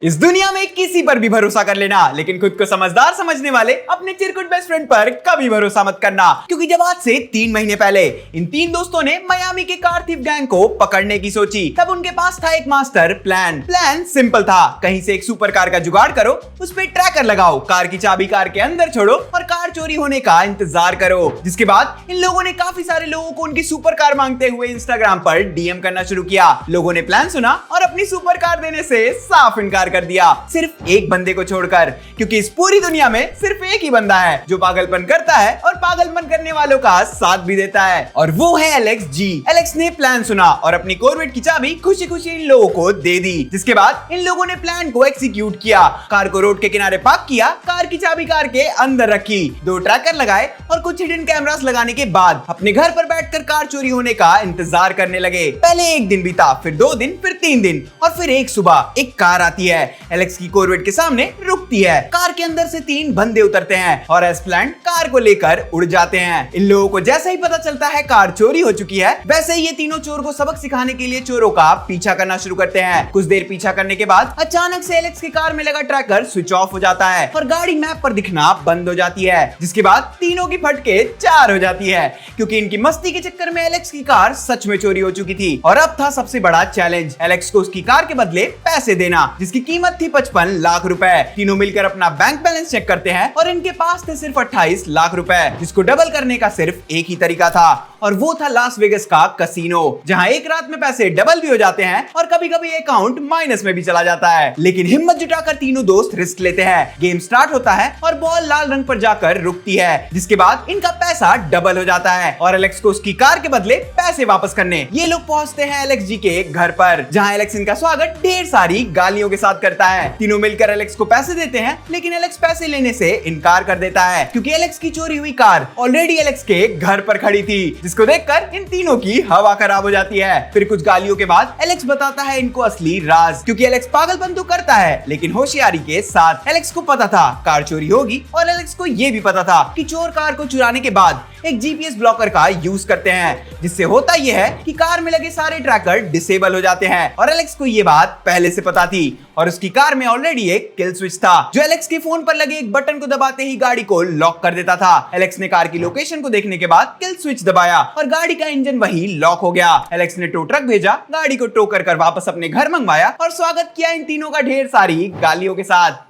इस दुनिया में किसी पर भी भरोसा कर लेना, लेकिन खुद को समझदार समझने वाले अपने चिरकुट बेस्ट फ्रेंड पर कभी भरोसा मत करना। क्योंकि जब आज से 3 महीने पहले इन 3 दोस्तों ने मियामी के कार थीफ गैंग को पकड़ने की सोची, तब उनके पास था एक मास्टर प्लान सिंपल था। कहीं से एक सुपर कार का जुगाड़ करो, उस पर ट्रैकर लगाओ, कार की चाबी कार के अंदर छोड़ो और कार चोरी होने का इंतजार करो। जिसके बाद इन लोगों ने काफी सारे लोगों को उनकी सुपर कार मांगते हुए इंस्टाग्राम पर डीएम करना शुरू किया। लोगों ने प्लान सुना और अपनी सुपर कार देने से साफ इनकार कर दिया, सिर्फ एक बंदे को छोड़कर, क्योंकि इस पूरी दुनिया में सिर्फ एक ही बंदा है जो पागलपन करता है और पागलपन करने वालों का साथ भी देता है, और वो है एलेक्स जी। एलेक्स ने प्लान सुना और अपनी कॉर्वेट की चाबी खुशी खुशी इन लोगों को दे दी। जिसके बाद इन लोगों ने प्लान को एग्जीक्यूट किया। कार को रोड के किनारे पार्क किया, कार की चाबी कार के अंदर रखी, 2 ट्रैकर लगाए और कुछ हिडन कैमरास लगाने के बाद अपने घर पर बैठकर कार चोरी होने का इंतजार करने लगे। पहले 1 दिन बीता, फिर 2 दिन, फिर 3 दिन और फिर एक सुबह एक कार आती है, एलेक्स की कॉर्वेट के सामने रुकती है। कार के अंदर से 3 बंदे उतरते हैं और एज प्लान कार को लेकर उड़ जाते हैं। इन लोगों को जैसे ही पता चलता है कार चोरी हो चुकी है, वैसे ही ये तीनों चोर को सबक सिखाने के लिए चोरों का पीछा करना शुरू करते हैं। कुछ देर पीछा करने के बाद अचानक से एलेक्स की कार में लगा ट्रैकर स्विच ऑफ हो जाता है और गाड़ी मैप पर दिखना बंद हो जाती है। जिसके बाद तीनों की फटके 4 हो जाती है, क्योंकि इनकी मस्ती के चक्कर में एलेक्स की कार सच में चोरी हो चुकी थी। और अब था सबसे बड़ा चैलेंज, एलेक्स को उसकी कार के बदले पैसे देना, जिसकी कीमत थी 55 लाख रुपए। तीनों मिलकर अपना बैंक बैलेंस चेक करते हैं और इनके पास थे सिर्फ 28 लाख रुपए, जिसको डबल करने का सिर्फ एक ही तरीका था, और वो था लास वेगस का कसीनो, जहां एक रात में पैसे डबल भी हो जाते हैं और कभी-कभी अकाउंट माइनस में भी चला जाता है। लेकिन हिम्मत जुटाकर तीनों दोस्त रिस्क लेते हैं। गेम स्टार्ट होता है और बॉल लाल रंग पर जाकर रुकती है, जिसके बाद इनका पैसा डबल हो जाता है और एलेक्स को उसकी कार के बदले पैसे वापस करने ये लोग पहुंचते हैं एलेक्स जी के घर पर, जहां एलेक्स इनका स्वागत ढेर सारी गालियों के साथ करता है। तीनों मिलकर एलेक्स को पैसे देते हैं, लेकिन एलेक्स पैसे लेने से इनकार कर देता है, क्योंकि एलेक्स की चोरी हुई कार ऑलरेडी एलेक्स के घर पर खड़ी थी, जिसको देखकर इन तीनों की हवा खराब हो जाती है। फिर कुछ गालियों के बाद एलेक्स बताता है इनको असली राज, क्योंकि एलेक्स पागलपन तो करता है लेकिन होशियारी के साथ। एलेक्स को पता था कार चोरी होगी और एलेक्स को यह भी पता था कि चोर कार को चुराने के बाद एक जीपीएस ब्लॉकर का यूज करते हैं, जिससे होता यह है कि कार में लगे सारे ट्रैकर डिसेबल हो जाते हैं। और एलेक्स को यह बात पहले से पता थी और उसकी कार में ऑलरेडी एक किल स्विच था, जो एलेक्स के फोन पर लगे एक बटन को दबाते ही गाड़ी को लॉक कर देता था। एलेक्स ने कार की लोकेशन को देखने के बाद किल स्विच दबाया और गाड़ी का इंजन वही लॉक हो गया। एलेक्स ने टो ट्रक भेजा, गाड़ी को टो कर वापस अपने घर मंगवाया और स्वागत किया इन तीनों का ढेर सारी गालियों के साथ।